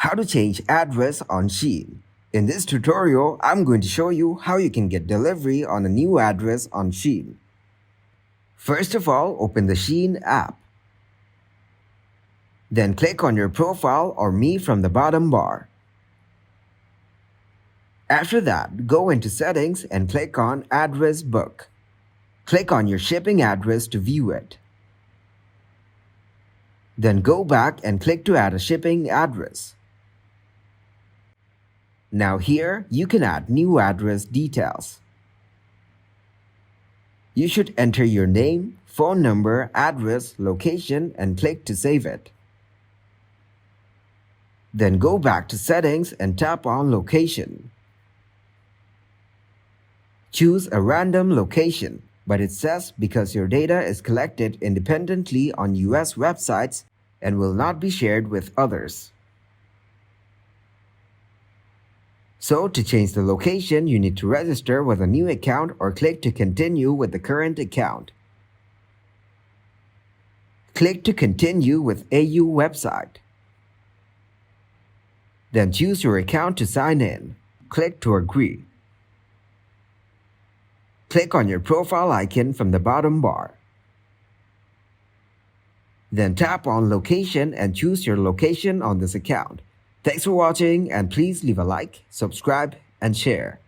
How to change address on Shein. In this tutorial, I'm going to show you how you can get delivery on a new address on Shein. First of all, open the Shein app. Then click on your profile or me from the bottom bar. After that, go into Settings and click on Address Book. Click on your shipping address to view it. Then go back and click to add a shipping address. Now here, you can add new address details. You should enter your name, phone number, address, location, and click to save it. Then go back to Settings and tap on Location. Choose a random location, but it says because your data is collected independently on US websites and will not be shared with others. So to change the location, you need to register with a new account or click to continue with the current account. Click to continue with AU website. Then choose your account to sign in. Click to agree. Click on your profile icon from the bottom bar. Then tap on Location and choose your location on this account. Thanks for watching and please leave a like, subscribe, and share.